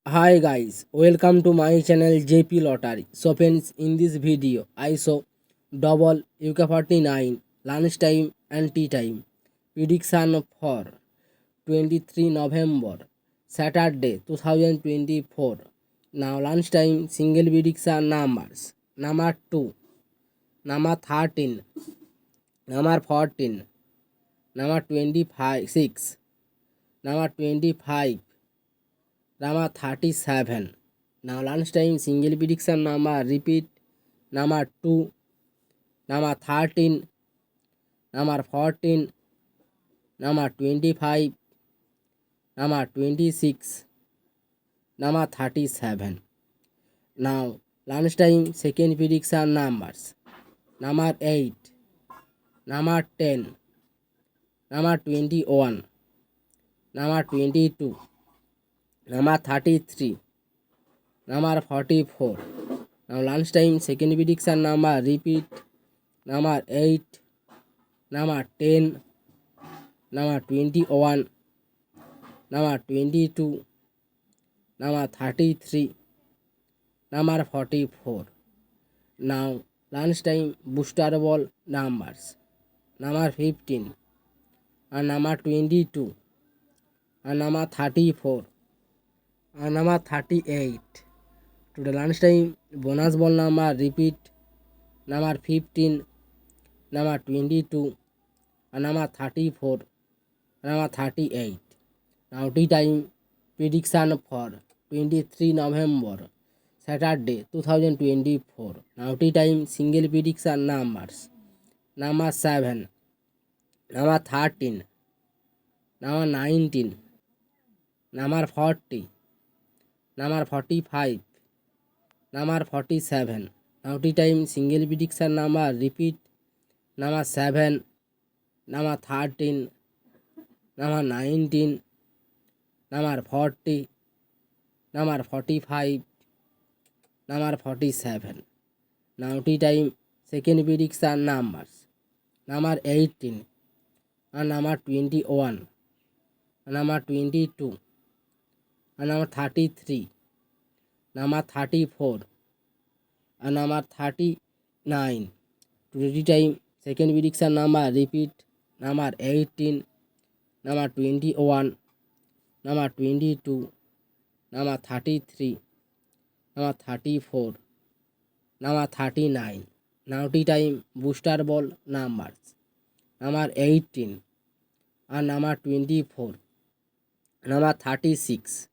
Hi guys, welcome to my channel JP Lottery. So friends, in this video I show double UK49 lunchtime and tea time prediction for 23 November Saturday 2024. Now lunchtime single prediction numbers: number 2, number 13, number 14, number 25, number 25, number 37. Now lunchtime single prediction number repeat: number 2, number 13, number 14, number 25, number 26, number 37. Now lunchtime second prediction numbers: number 8, number 10, number 21, number 22, number 33, number 44. Now lunchtime second prediction number repeat: number 8, number 10, number 21, number 22, number 33, number 44. Now lunchtime booster ball numbers: number 15, and number 22, and number 34, and number 38. Today lunchtime bonus ball number repeat: number 15, number 22, and number 34, and number 38. Now tea time prediction for 23 November Saturday 2024. Now tea time single prediction numbers: number 7, number 13, number 19, number 40, number 45, number 47. Now tea time single prediction number repeat: number 7, number 13, number 19, number 40, number 45, number 47. Now tea time second prediction numbers: number 18, and number 21, and number 22, and number 33, number 34, and number 39. Today time second prediction number repeat: number 18, number 21, number 22, number 33, number 34, number 39. Now tea time booster ball numbers: number 18, and number 24, number 36,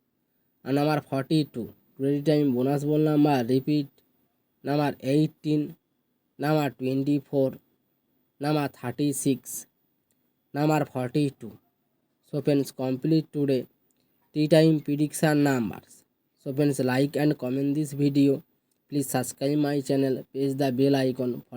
and number 42. Today time bonus ball number repeat: number 18, number 24, number 36, number 42. So friends, complete today tea time prediction numbers. So friends, like and comment this video. Please subscribe my channel, press the bell icon for